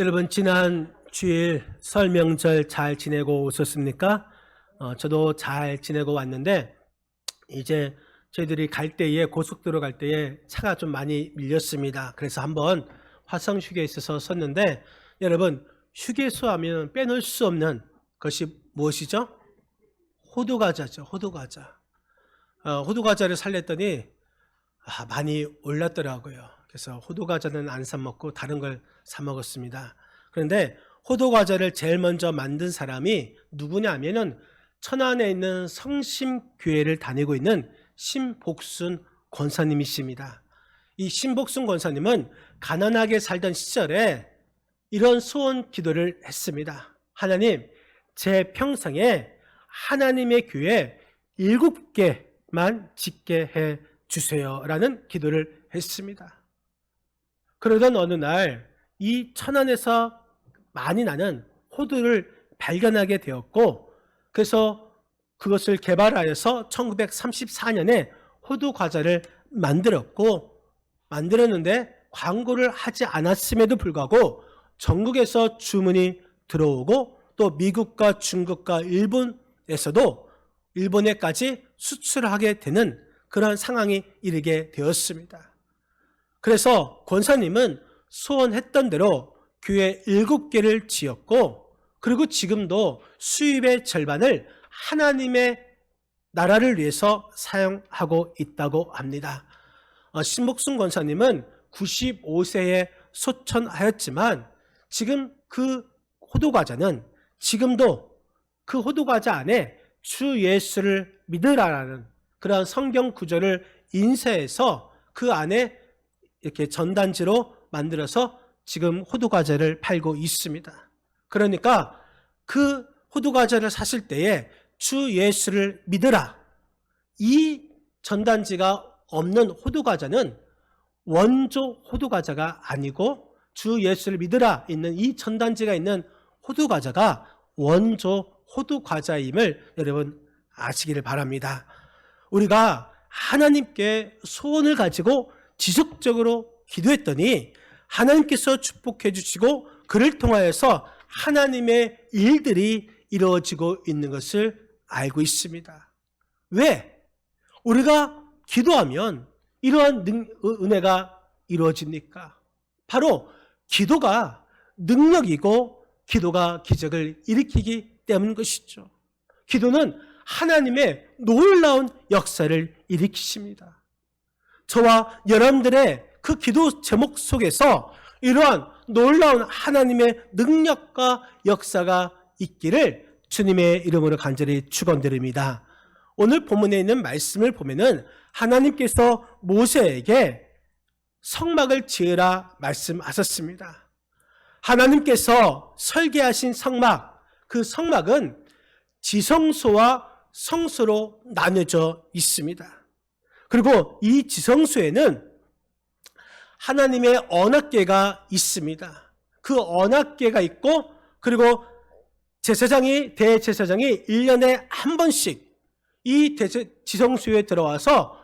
여러분 지난 주일 설 명절 잘 지내고 오셨습니까? 저도 잘 지내고 왔는데 이제 저희들이 갈 때에 고속도로 갈 때에 차가 좀 많이 밀렸습니다. 그래서 한번 화성 휴게소에서 섰는데 여러분 휴게소 하면 빼놓을 수 없는 것이 무엇이죠? 호두과자죠. 호두과자. 호두과자를 살렸더니 많이 올랐더라고요. 그래서 호두과자는 안 사 먹고 다른 걸 사 먹었습니다. 그런데 호두과자를 제일 먼저 만든 사람이 누구냐면은 천안에 있는 성심교회를 다니고 있는 신복순 권사님이십니다. 이 신복순 권사님은 가난하게 살던 시절에 이런 소원 기도를 했습니다. 하나님, 제 평생에 하나님의 교회 7개만 짓게 해 주세요 라는 기도를 했습니다. 그러던 어느 날 이 천안에서 많이 나는 호두를 발견하게 되었고 그래서 그것을 개발하여서 1934년에 호두 과자를 만들었는데 광고를 하지 않았음에도 불구하고 전국에서 주문이 들어오고 또 미국과 중국과 일본에까지 수출하게 되는 그런 상황이 이르게 되었습니다. 그래서 권사님은 소원했던 대로 교회 7개를 지었고 그리고 지금도 수입의 절반을 하나님의 나라를 위해서 사용하고 있다고 합니다. 신복순 권사님은 95세에 소천하였지만 지금 그 호두과자는 지금도 그 호두과자 안에 주 예수를 믿으라라는 그런 성경 구절을 인쇄해서 그 안에 이렇게 전단지로 만들어서 지금 호두과자를 팔고 있습니다. 그러니까 그 호두과자를 사실 때에 주 예수를 믿으라. 이 전단지가 없는 호두과자는 원조 호두과자가 아니고 주 예수를 믿으라 있는 이 전단지가 있는 호두과자가 원조 호두과자임을 여러분 아시기를 바랍니다. 우리가 하나님께 소원을 가지고 지속적으로 기도했더니 하나님께서 축복해 주시고 그를 통하여서 하나님의 일들이 이루어지고 있는 것을 알고 있습니다. 왜? 우리가 기도하면 이러한 은혜가 이루어집니까? 바로 기도가 능력이고 기도가 기적을 일으키기 때문인 것이죠. 기도는 하나님의 놀라운 역사를 일으키십니다. 저와 여러분들의 그 기도 제목 속에서 이러한 놀라운 하나님의 능력과 역사가 있기를 주님의 이름으로 간절히 축원드립니다. 오늘 본문에 있는 말씀을 보면은 하나님께서 모세에게 성막을 지으라 말씀하셨습니다. 하나님께서 설계하신 성막, 그 성막은 지성소와 성소로 나뉘어져 있습니다. 그리고 이 지성소에는 하나님의 언약궤가 있습니다. 그 언약궤가 있고 그리고 대제사장이 1년에 한 번씩 이 지성소에 들어와서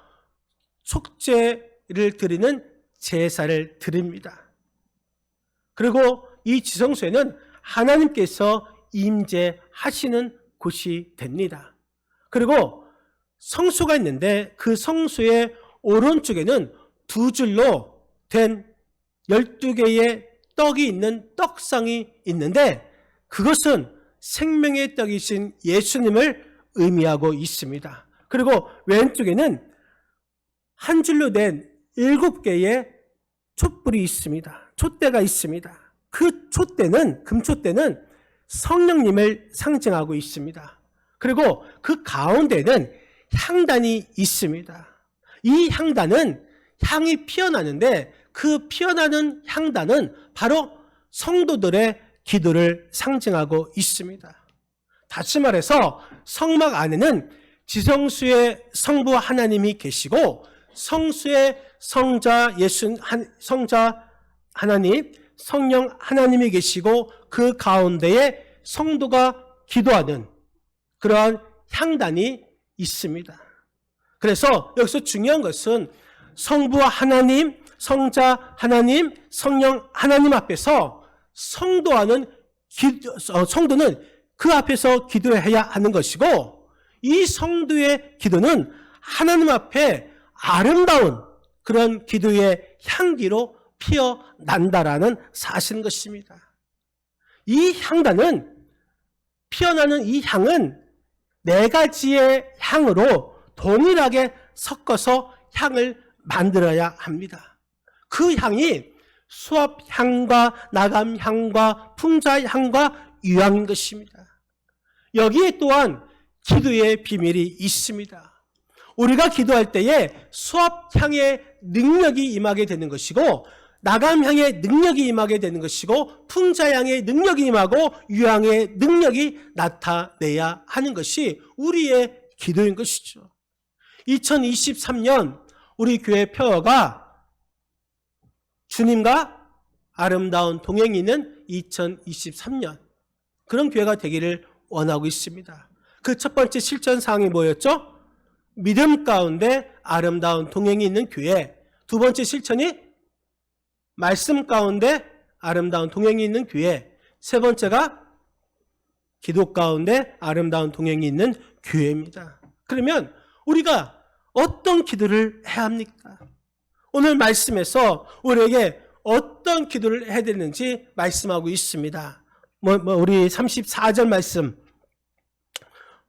속죄를 드리는 제사를 드립니다. 그리고 이 지성소에는 하나님께서 임재하시는 곳이 됩니다. 그리고 성소가 있는데 그 성소의 오른쪽에는 2줄로 된 12개의 떡이 있는 떡상이 있는데 그것은 생명의 떡이신 예수님을 의미하고 있습니다. 그리고 왼쪽에는 한 줄로 된 7개의 촛불이 있습니다. 촛대가 있습니다. 그 촛대는 금촛대는 성령님을 상징하고 있습니다. 그리고 그 가운데는 향단이 있습니다. 이 향단은 향이 피어나는데 그 피어나는 향단은 바로 성도들의 기도를 상징하고 있습니다. 다시 말해서 성막 안에는 지성소의 성부 하나님이 계시고 성소의 성자 하나님, 성령 하나님이 계시고 그 가운데에 성도가 기도하는 그러한 향단이 있습니다. 그래서 여기서 중요한 것은 성부 하나님, 성자 하나님, 성령 하나님 앞에서 성도는 그 앞에서 기도해야 하는 것이고, 이 성도의 기도는 하나님 앞에 아름다운 그런 기도의 향기로 피어난다라는 사실인 것입니다. 이 향단은, 피어나는 이 향은 네 가지의 향으로 동일하게 섞어서 향을 만들어야 합니다. 그 향이 수압향과 나감향과 풍자향과 유향인 것입니다. 여기에 또한 기도의 비밀이 있습니다. 우리가 기도할 때에 수압향의 능력이 임하게 되는 것이고, 나감향의 능력이 임하게 되는 것이고, 풍자향의 능력이 임하고 유향의 능력이 나타내야 하는 것이 우리의 기도인 것이죠. 2023년 우리 교회 표어가 주님과 아름다운 동행이 있는 2023년, 그런 교회가 되기를 원하고 있습니다. 그 첫 번째 실천 사항이 뭐였죠? 믿음 가운데 아름다운 동행이 있는 교회. 두 번째 실천이 말씀 가운데 아름다운 동행이 있는 교회. 세 번째가 기도 가운데 아름다운 동행이 있는 교회입니다. 그러면 우리가 어떤 기도를 해야 합니까? 오늘 말씀에서 우리에게 어떤 기도를 해야 되는지 말씀하고 있습니다. 우리 34절 말씀,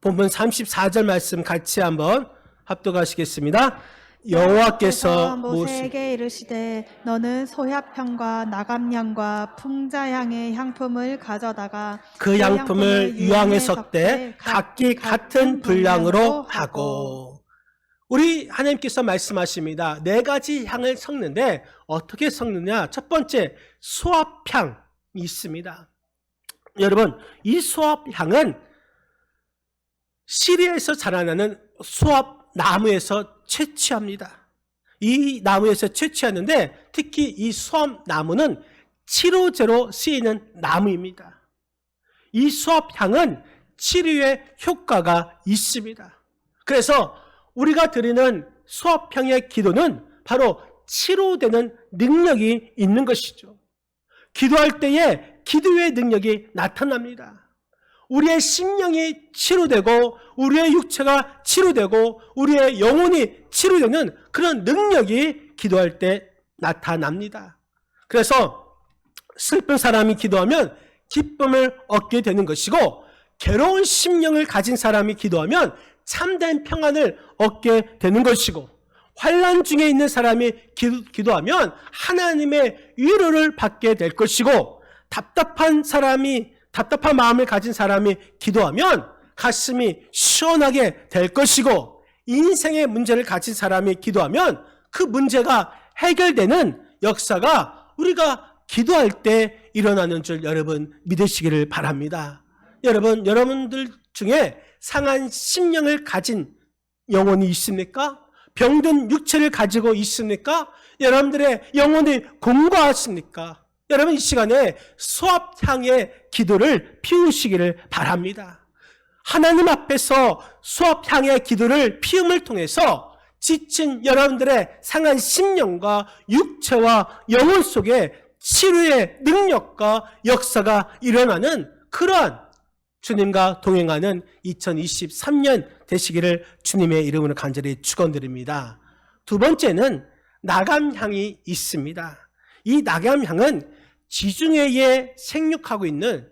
본문 34절 말씀 같이 한번 합독하시겠습니다. 여호와께서 모세에게 이르시되 너는 소합향과 나감향과 풍자향의 향품을 가져다가 그 향품을 유향에 섞되 각기 같은 분량으로 하고. 우리 하나님께서 말씀하십니다. 네 가지 향을 섞는데 어떻게 섞느냐? 첫 번째, 수압향이 있습니다. 여러분, 이 수압향은 시리아에서 자라나는 수압나무에서 채취합니다. 이 나무에서 채취하는데 특히 이 수압나무는 치료제로 쓰이는 나무입니다. 이 수압향은 치료의 효과가 있습니다. 그래서 우리가 드리는 수압향의 기도는 바로 치료되는 능력이 있는 것이죠. 기도할 때에 기도의 능력이 나타납니다. 우리의 심령이 치료되고 우리의 육체가 치료되고 우리의 영혼이 치료되는 그런 능력이 기도할 때 나타납니다. 그래서 슬픈 사람이 기도하면 기쁨을 얻게 되는 것이고, 괴로운 심령을 가진 사람이 기도하면 참된 평안을 얻게 되는 것이고, 환난 중에 있는 사람이 기도하면 하나님의 위로를 받게 될 것이고, 답답한 마음을 가진 사람이 기도하면 가슴이 시원하게 될 것이고, 인생의 문제를 가진 사람이 기도하면 그 문제가 해결되는 역사가 우리가 기도할 때 일어나는 줄 여러분 믿으시기를 바랍니다. 여러분들 중에 상한 심령을 가진 영혼이 있습니까? 병든 육체를 가지고 있습니까? 여러분들의 영혼이 공고하십니까? 여러분, 이 시간에 수압향의 기도를 피우시기를 바랍니다. 하나님 앞에서 수압향의 기도를 피움을 통해서 지친 여러분들의 상한 심령과 육체와 영혼 속에 치료의 능력과 역사가 일어나는 그러한 주님과 동행하는 2023년 되시기를 주님의 이름으로 간절히 축원드립니다. 두 번째는 나감향이 있습니다. 이 나감향은 지중해에 생육하고 있는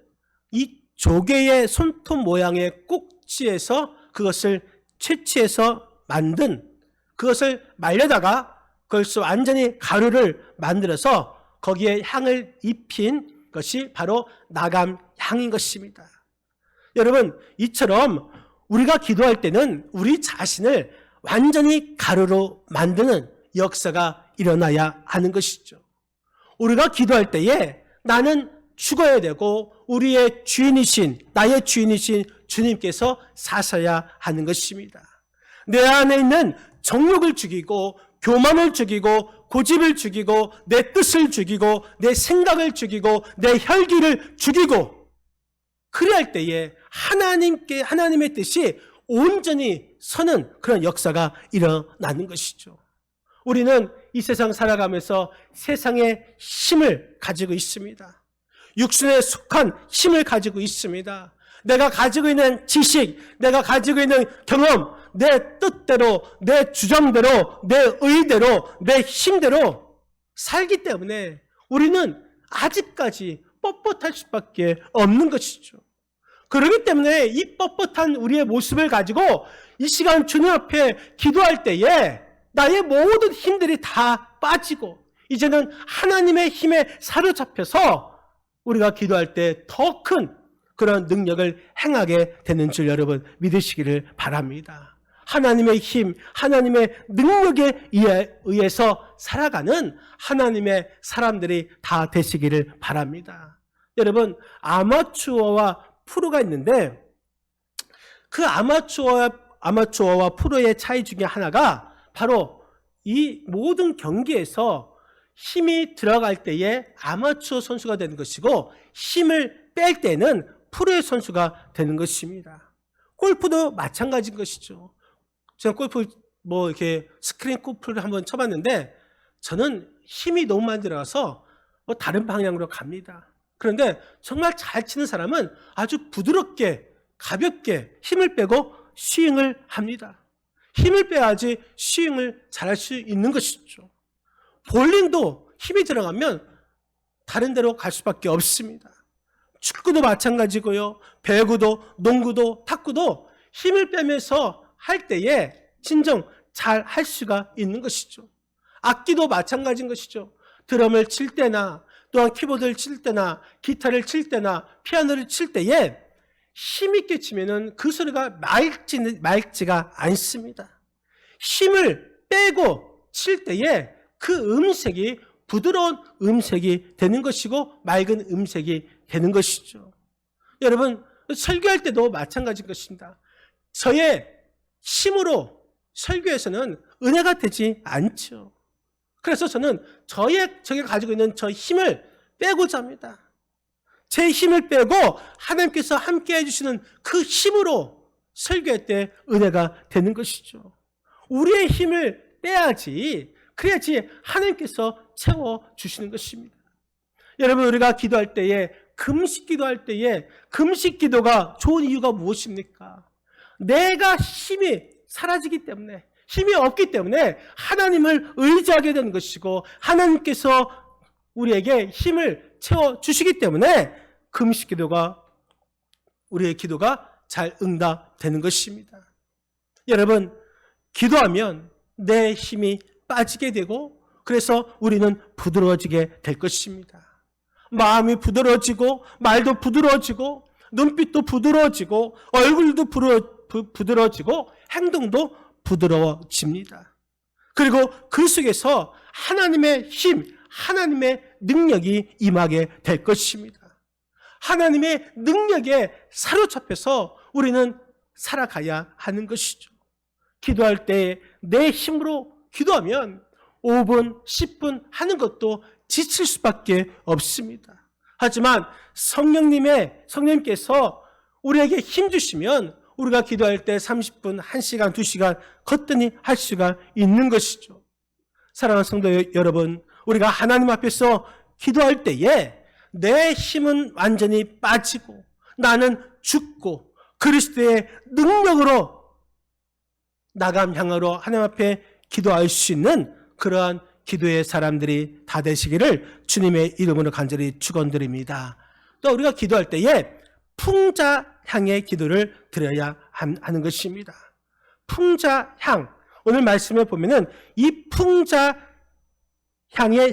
이 조개의 손톱 모양의 꼭지에서 그것을 채취해서 만든, 그것을 말려다가 그것을 완전히 가루를 만들어서 거기에 향을 입힌 것이 바로 나감향인 것입니다. 여러분, 이처럼 우리가 기도할 때는 우리 자신을 완전히 가루로 만드는 역사가 일어나야 하는 것이죠. 우리가 기도할 때에 나는 죽어야 되고 우리의 주인이신, 나의 주인이신 주님께서 사셔야 하는 것입니다. 내 안에 있는 정욕을 죽이고 교만을 죽이고 고집을 죽이고 내 뜻을 죽이고 내 생각을 죽이고 내 혈기를 죽이고, 그래야 할 때에 하나님의 뜻이 온전히 서는 그런 역사가 일어나는 것이죠. 우리는 이 세상 살아가면서 세상의 힘을 가지고 있습니다. 육신에 속한 힘을 가지고 있습니다. 내가 가지고 있는 지식, 내가 가지고 있는 경험, 내 뜻대로, 내 주장대로, 내 의대로, 내 힘대로 살기 때문에 우리는 아직까지 뻣뻣할 수밖에 없는 것이죠. 그렇기 때문에 이 뻣뻣한 우리의 모습을 가지고 이 시간 주님 앞에 기도할 때에 나의 모든 힘들이 다 빠지고 이제는 하나님의 힘에 사로잡혀서 우리가 기도할 때 더 큰 그런 능력을 행하게 되는 줄 여러분 믿으시기를 바랍니다. 하나님의 힘, 하나님의 능력에 의해서 살아가는 하나님의 사람들이 다 되시기를 바랍니다. 여러분, 아마추어와 프로가 있는데 그 아마추어와 프로의 차이 중에 하나가 바로 이 모든 경기에서 힘이 들어갈 때에 아마추어 선수가 되는 것이고 힘을 뺄 때는 프로의 선수가 되는 것입니다. 골프도 마찬가지인 것이죠. 제가 골프 이렇게 스크린 골프를 한번 쳐봤는데 저는 힘이 너무 많이 들어가서 다른 방향으로 갑니다. 그런데 정말 잘 치는 사람은 아주 부드럽게 가볍게 힘을 빼고 스윙을 합니다. 힘을 빼야지 스윙을 잘할 수 있는 것이죠. 볼링도 힘이 들어가면 다른 데로 갈 수밖에 없습니다. 축구도 마찬가지고요. 배구도, 농구도, 탁구도 힘을 빼면서 할 때에 진정 잘 할 수가 있는 것이죠. 악기도 마찬가지인 것이죠. 드럼을 칠 때나 또한 키보드를 칠 때나 기타를 칠 때나 피아노를 칠 때에 힘있게 치면은 그 소리가 맑지가 않습니다. 힘을 빼고 칠 때에 그 음색이 부드러운 음색이 되는 것이고 맑은 음색이 되는 것이죠. 여러분, 설교할 때도 마찬가지인 것입니다. 저의 힘으로 설교에서는 은혜가 되지 않죠. 그래서 저는 제가 가지고 있는 저 힘을 빼고자 합니다. 제 힘을 빼고 하나님께서 함께 해주시는 그 힘으로 설교할 때 은혜가 되는 것이죠. 우리의 힘을 빼야지, 그래야지 하나님께서 채워주시는 것입니다. 여러분, 우리가 기도할 때에, 금식 기도할 때에, 금식 기도가 좋은 이유가 무엇입니까? 내가 힘이 사라지기 때문에, 힘이 없기 때문에 하나님을 의지하게 되는 것이고 하나님께서 우리에게 힘을 채워주시기 때문에 금식 기도가, 우리의 기도가 잘 응답되는 것입니다. 여러분, 기도하면 내 힘이 빠지게 되고 그래서 우리는 부드러워지게 될 것입니다. 마음이 부드러워지고 말도 부드러워지고 눈빛도 부드러워지고 얼굴도 부드러워지고 행동도 부드러워집니다. 그리고 그 속에서 하나님의 힘, 하나님의 능력이 임하게 될 것입니다. 하나님의 능력에 사로잡혀서 우리는 살아가야 하는 것이죠. 기도할 때 내 힘으로 기도하면 5분, 10분 하는 것도 지칠 수밖에 없습니다. 하지만 성령님께서 우리에게 힘 주시면 우리가 기도할 때 30분, 1시간, 2시간 거뜬히 할 수가 있는 것이죠. 사랑하는 성도 여러분, 우리가 하나님 앞에서 기도할 때에 내 힘은 완전히 빠지고 나는 죽고 그리스도의 능력으로 나감 향하로 하나님 앞에 기도할 수 있는 그러한 기도의 사람들이 다 되시기를 주님의 이름으로 간절히 축원드립니다. 또 우리가 기도할 때에 풍자향의 기도를 드려야 하는 것입니다. 풍자향, 오늘 말씀에 보면은 이 풍자향의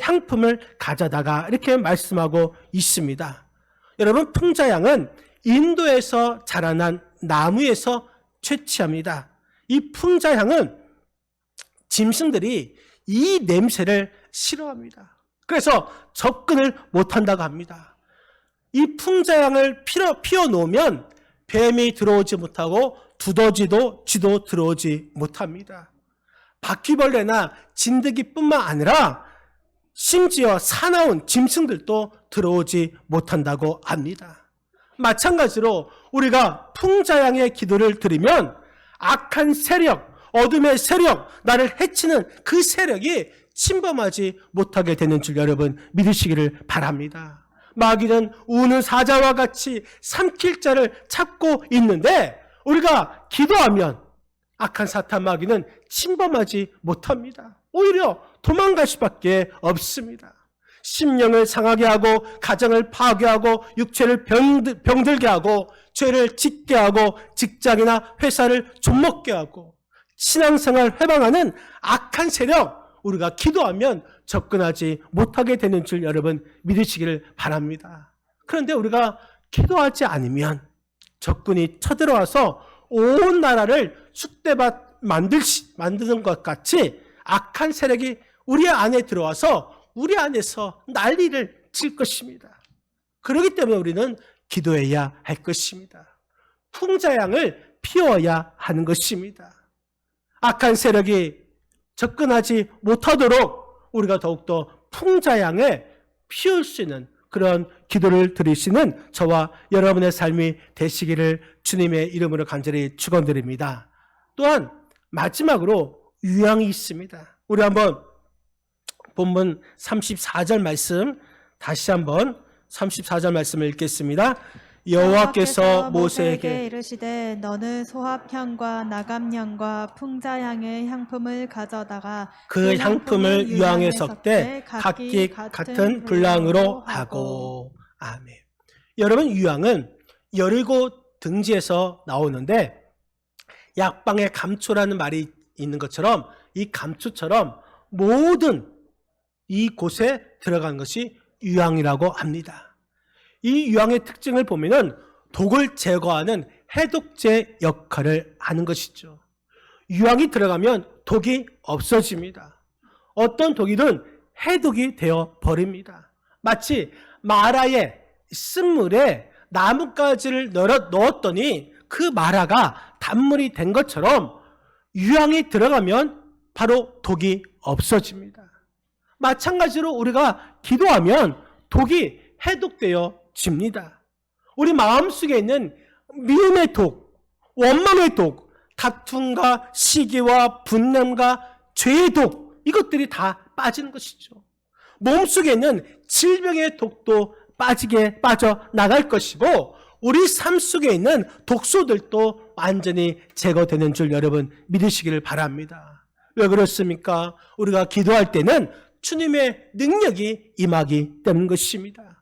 향품을 가져다가 이렇게 말씀하고 있습니다. 여러분, 풍자향은 인도에서 자라난 나무에서 채취합니다. 이 풍자향은 짐승들이 이 냄새를 싫어합니다. 그래서 접근을 못한다고 합니다. 이 풍자향을 피워놓으면 뱀이 들어오지 못하고 두더지도 쥐도 들어오지 못합니다. 바퀴벌레나 진드기뿐만 아니라 심지어 사나운 짐승들도 들어오지 못한다고 합니다. 마찬가지로 우리가 풍자향의 기도를 드리면 악한 세력, 어둠의 세력, 나를 해치는 그 세력이 침범하지 못하게 되는 줄 여러분 믿으시기를 바랍니다. 마귀는 우는 사자와 같이 삼킬 자를 찾고 있는데 우리가 기도하면 악한 사탄 마귀는 침범하지 못합니다. 오히려 도망갈 수밖에 없습니다. 심령을 상하게 하고 가정을 파괴하고 육체를 병들게 하고 죄를 짓게 하고 직장이나 회사를 좀먹게 하고 신앙생활 회방하는 악한 세력, 우리가 기도하면 접근하지 못하게 되는 줄 여러분 믿으시기를 바랍니다. 그런데 우리가 기도하지 않으면 적군이 쳐들어와서 온 나라를 쑥대밭 만드는 것 같이 악한 세력이 우리 안에 들어와서 우리 안에서 난리를 칠 것입니다. 그렇기 때문에 우리는 기도해야 할 것입니다. 풍자양을 피워야 하는 것입니다. 악한 세력이 접근하지 못하도록 우리가 더욱더 풍자양을 피울 수 있는 그런 기도를 드리시는 저와 여러분의 삶이 되시기를 주님의 이름으로 간절히 축원드립니다. 또한 마지막으로 유향이 있습니다. 우리 한번 본문 34절 말씀 다시 한번 34절 말씀을 읽겠습니다. 여호와께서 모세에게 이르시되 너는 소합향과 나감향과 풍자향의 향품을 가져다가 그 향품을 유향에 섞되 각기 같은 분량으로 하고. 아멘. 여러분, 유향은 여리고 등지에서 나오는데 약방의 감초라는 말이 있는 것처럼 이 감초처럼 모든 이곳에 들어간 것이 유향이라고 합니다. 이 유향의 특징을 보면은 독을 제거하는 해독제 역할을 하는 것이죠. 유향이 들어가면 독이 없어집니다. 어떤 독이든 해독이 되어 버립니다. 마치 마라에 쓴물에 나뭇가지를 넣었더니 그 마라가 단물이 된 것처럼 유향이 들어가면 바로 독이 없어집니다. 마찬가지로 우리가 기도하면 독이 해독되어집니다. 우리 마음속에 있는 미움의 독, 원망의 독, 다툼과 시기와 분냄과 죄의 독, 이것들이 다 빠지는 것이죠. 몸속에 있는 질병의 독도 빠져나갈 것이고 우리 삶 속에 있는 독소들도 완전히 제거되는 줄 여러분 믿으시기를 바랍니다. 왜 그렇습니까? 우리가 기도할 때는 주님의 능력이 임하기 때문 것입니다.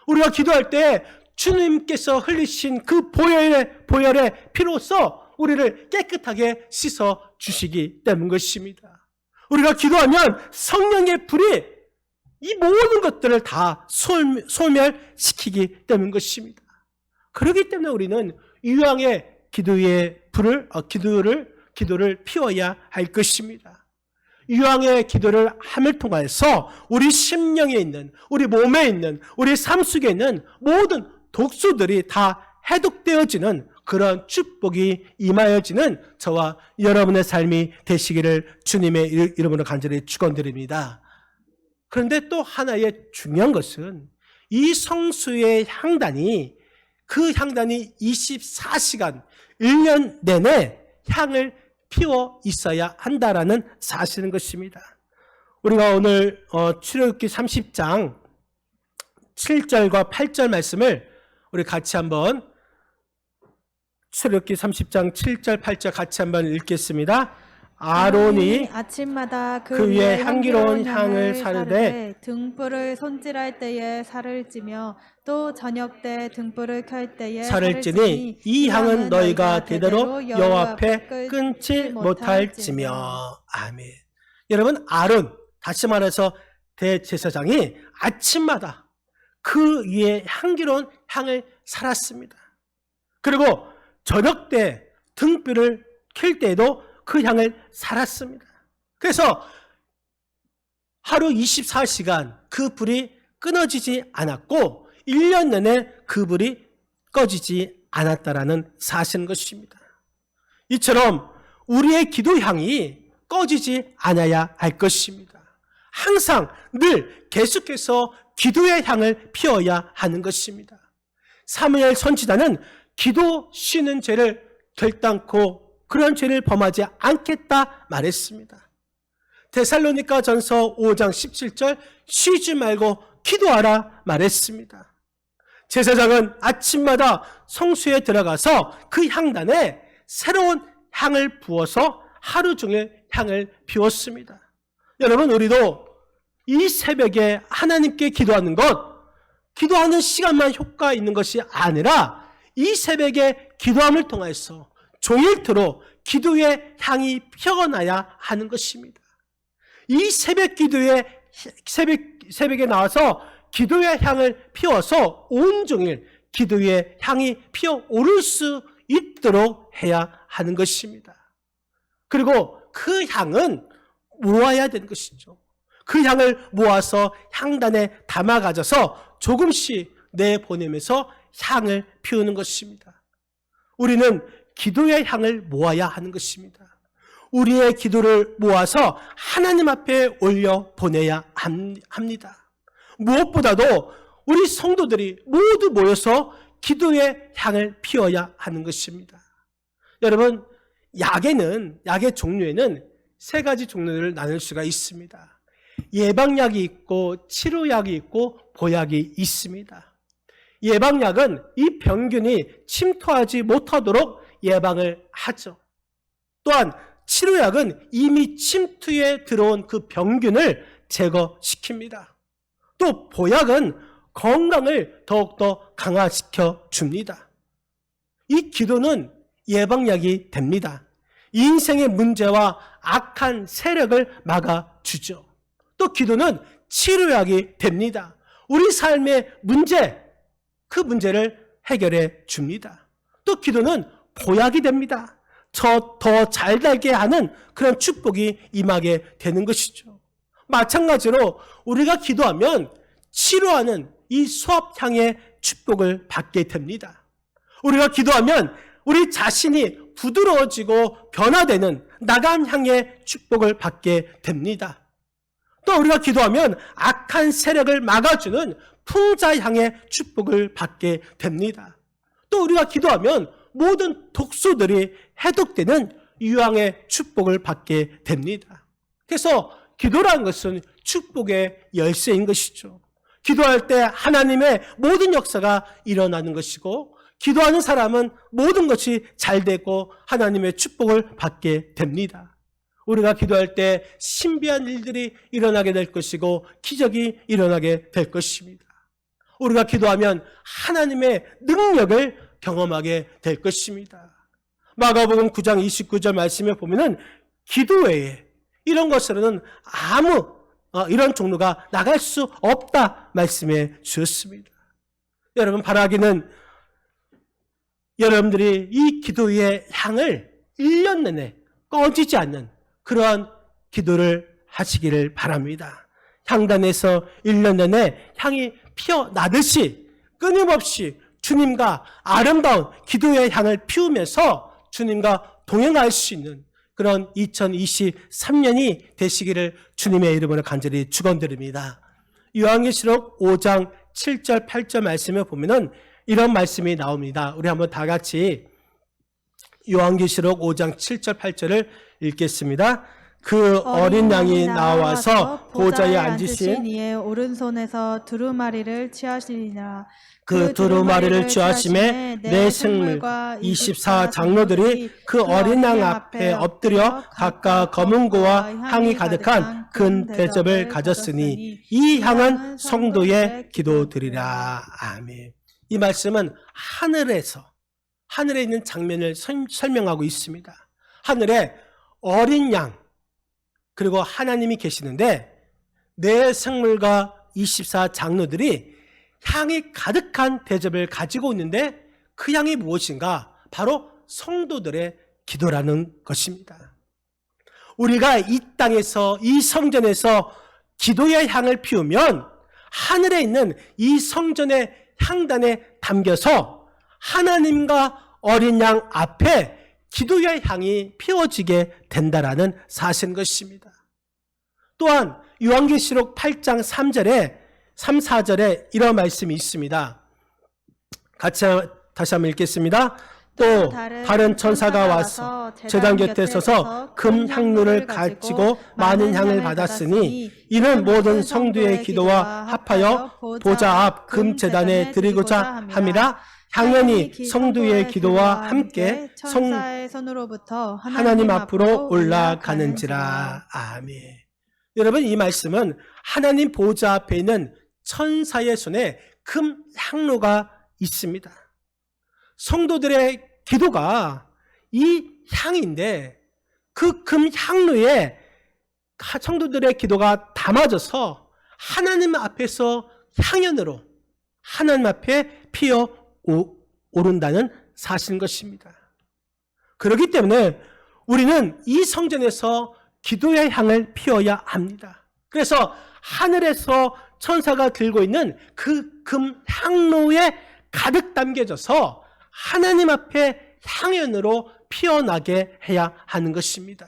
우리가 기도할 때 주님께서 흘리신 그 보혈의 피로써 우리를 깨끗하게 씻어 주시기 때문 것입니다. 우리가 기도하면 성령의 불이 이 모든 것들을 다 소멸시키기 때문 것입니다. 그렇기 때문에 우리는 유향의 기도를 피워야 할 것입니다. 유향의 기도를 함을 통해서 우리 심령에 있는, 우리 몸에 있는, 우리 삶 속에 있는 모든 독소들이 다 해독되어지는 그런 축복이 임하여지는 저와 여러분의 삶이 되시기를 주님의 이름으로 간절히 축원드립니다. 그런데 또 하나의 중요한 것은 이 성수의 향단이 24시간 1년 내내 향을 피워 있어야 한다라는 사실인 것입니다. 우리가 오늘 출애굽기 30장 7절과 8절 말씀을 우리 같이 한번 출애굽기 30장 7절 8절 같이 한번 읽겠습니다. 아론이 아침마다 그 위에 향기로운 향을 사르되 등불을 손질할 때에 살을 찌며 또 저녁 때 등불을 켤 때에 살을 찌니 이 향은 너희가 대대로 여호와 앞에 끊지 못할지며. 아멘. 여러분, 아론, 다시 말해서 대제사장이 아침마다 그 위에 향기로운 향을 살았습니다. 그리고 저녁 때 등불을 켤 때에도 그 향을 살았습니다. 그래서 하루 24시간 그 불이 끊어지지 않았고 1년 내내 그 불이 꺼지지 않았다라는 사실인 것입니다. 이처럼 우리의 기도향이 꺼지지 않아야 할 것입니다. 항상 늘 계속해서 기도의 향을 피워야 하는 것입니다. 사무엘 선지자는 기도 쉬는 죄를 결단코 그런 죄를 범하지 않겠다 말했습니다. 데살로니가 전서 5장 17절 쉬지 말고 기도하라 말했습니다. 제사장은 아침마다 성수에 들어가서 그 향단에 새로운 향을 부어서 하루 종일 향을 피웠습니다. 여러분, 우리도 이 새벽에 하나님께 기도하는 것, 기도하는 시간만 효과 있는 것이 아니라 이 새벽에 기도함을 통해서 종일토록 기도의 향이 피어나야 하는 것입니다. 이 새벽 기도에 새벽에 나와서 기도의 향을 피워서 온종일 기도의 향이 피어오를 수 있도록 해야 하는 것입니다. 그리고 그 향은 모아야 되는 것이죠. 그 향을 모아서 향단에 담아 가져서 조금씩 내보내면서 향을 피우는 것입니다. 우리는 기도의 향을 모아야 하는 것입니다. 우리의 기도를 모아서 하나님 앞에 올려 보내야 합니다. 무엇보다도 우리 성도들이 모두 모여서 기도의 향을 피워야 하는 것입니다. 여러분, 약의 종류에는 세 가지 종류를 나눌 수가 있습니다. 예방약이 있고 치료약이 있고 보약이 있습니다. 예방약은 이 병균이 침투하지 못하도록 예방을 하죠. 또한 치료약은 이미 침투에 들어온 그 병균을 제거시킵니다. 또 보약은 건강을 더욱더 강화시켜 줍니다. 이 기도는 예방약이 됩니다. 인생의 문제와 악한 세력을 막아주죠. 또 기도는 치료약이 됩니다. 우리 삶의 문제, 그 문제를 해결해 줍니다. 또 기도는 보약이 됩니다. 더 잘되게 하는 그런 축복이 임하게 되는 것이죠. 마찬가지로 우리가 기도하면 치료하는 이 수압향의 축복을 받게 됩니다. 우리가 기도하면 우리 자신이 부드러워지고 변화되는 나감향의 축복을 받게 됩니다. 또 우리가 기도하면 악한 세력을 막아주는 풍자향의 축복을 받게 됩니다. 또 우리가 기도하면 모든 독소들이 해독되는 유황의 축복을 받게 됩니다. 그래서 기도라는 것은 축복의 열쇠인 것이죠. 기도할 때 하나님의 모든 역사가 일어나는 것이고, 기도하는 사람은 모든 것이 잘 되고 하나님의 축복을 받게 됩니다. 우리가 기도할 때 신비한 일들이 일어나게 될 것이고 기적이 일어나게 될 것입니다. 우리가 기도하면 하나님의 능력을 경험하게 될 것입니다. 마가복음 9장 29절 말씀에 보면은 기도 외에 이런 것으로는 아무 이런 종류가 나갈 수 없다 말씀해 주셨습니다. 여러분, 바라기는 여러분들이 이 기도의 향을 1년 내내 꺼지지 않는 그러한 기도를 하시기를 바랍니다. 향단에서 1년 내내 향이 피어나듯이 끊임없이 주님과 아름다운 기도의 향을 피우면서 주님과 동행할 수 있는 그런 2023년이 되시기를 주님의 이름으로 간절히 축원드립니다. 요한계시록 5장 7절 8절 말씀에 보면은 이런 말씀이 나옵니다. 우리 한번 다 같이 요한계시록 5장 7절 8절을 읽겠습니다. 그 어린 양이 나와서 보좌에 앉으신 그 두루마리를 취하심에 내 생물 24 장로들이 그 어린 양 앞에 엎드려 각각 검은 고와 향이 가득한 큰 대접을 가졌으니 이 향은 성도의 기도드리라. 아멘. 이 말씀은 하늘에 있는 장면을 설명하고 있습니다. 하늘에 어린 양 그리고 하나님이 계시는데 내 생물과 24 장로들이 향이 가득한 대접을 가지고 있는데 그 향이 무엇인가? 바로 성도들의 기도라는 것입니다. 우리가 이 땅에서 이 성전에서 기도의 향을 피우면 하늘에 있는 이 성전의 향단에 담겨서 하나님과 어린 양 앞에 기도의 향이 피워지게 된다라는 사실인 것입니다. 또한 요한계시록 8장 3절에 3, 4절에 이런 말씀이 있습니다. 같이 다시 한번 읽겠습니다. 또 다른 천사가 와서 제단 곁에 서서 금 향로를 가지고 많은 향을 받았으니 이는 모든 성도의 기도와 합하여 보좌 앞 금 제단에 드리고자 함이라. 향연이 성도의 기도와 함께 천사의 손으로부터 하나님 앞으로 올라가는지라. 아멘. 여러분, 이 말씀은 하나님 보좌 앞에 있는 천사의 손에 금 향로가 있습니다. 성도들의 기도가 이 향인데 그 금 향로에 성도들의 기도가 담아져서 하나님 앞에서 향연으로 하나님 앞에 피어 오른다는 사실인 것입니다. 그렇기 때문에 우리는 이 성전에서 기도의 향을 피워야 합니다. 그래서 하늘에서 천사가 들고 있는 그 금 향로에 가득 담겨져서 하나님 앞에 향연으로 피어나게 해야 하는 것입니다.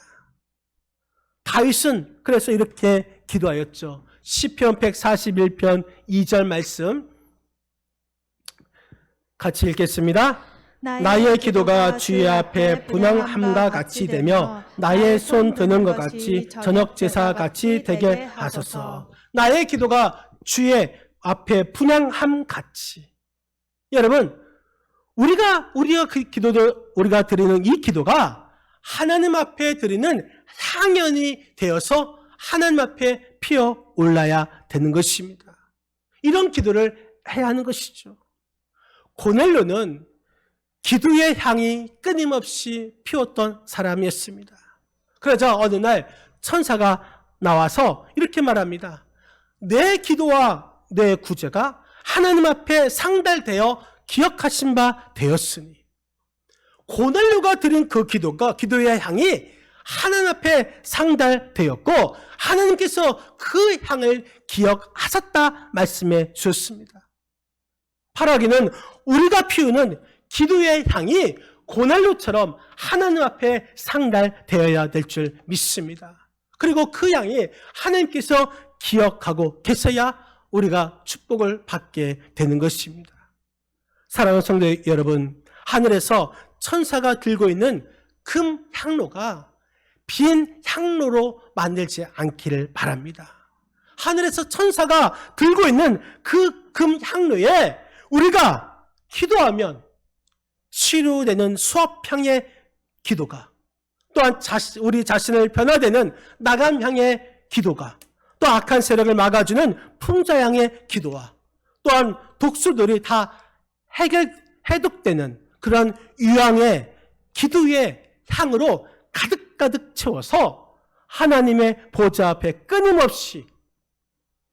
다윗은 그래서 이렇게 기도하였죠. 시편 141편 2절 말씀 같이 읽겠습니다. 나의 기도가 주의 앞에 분향함과 같이 되며 나의 손 드는 것 같이 저녁 제사 같이 되게 하소서. 나의 기도가 주의 앞에 분향함 같이. 여러분, 우리가 드리는 이 기도가 하나님 앞에 드리는 향연이 되어서 하나님 앞에 피어 올라야 되는 것입니다. 이런 기도를 해야 하는 것이죠. 고넬료는 기도의 향이 끊임없이 피웠던 사람이었습니다. 그러자 어느 날 천사가 나와서 이렇게 말합니다. 내 기도와 내 구제가 하나님 앞에 상달되어 기억하신 바 되었으니. 고넬료가 드린 그 기도의 향이 하나님 앞에 상달되었고 하나님께서 그 향을 기억하셨다 말씀해 주셨습니다. 바라기는 우리가 피우는 기도의 향이 고넬료처럼 하나님 앞에 상달되어야 될 줄 믿습니다. 그리고 그 향이 하나님께서 기억하고 계셔야 우리가 축복을 받게 되는 것입니다. 사랑하는 성도 여러분, 하늘에서 천사가 들고 있는 금 향로가 빈 향로로 만들지 않기를 바랍니다. 하늘에서 천사가 들고 있는 그 금 향로에 우리가 기도하면 치유되는 수업향의 기도가, 또한 우리 자신을 변화되는 나감향의 기도가, 또 악한 세력을 막아주는 풍자향의 기도와 또한 독수들이 다 해독되는 그런 유향의 기도의 향으로 가득가득 채워서 하나님의 보좌 앞에 끊임없이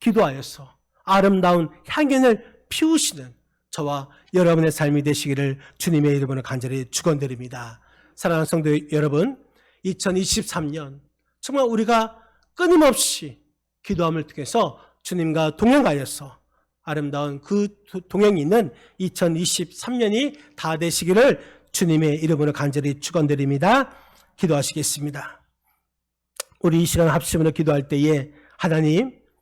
기도하여서 아름다운 향연을 피우시는 저와 여러분의 삶이 되시기를 주님의 이름으로 간절히 축원드립니다. 사랑하는 성도 여러분, 2023년 정말 우리가 끊임없이 기도함을 통해서 주님과 동행하여서 아름다운 그 동행이 있는 2023년이 다 되시기를 주님의 이름으로 간절히 축원드립니다. 기도하시겠습니다. 우리 이 시간 합심으로 기도할 때에 하나님,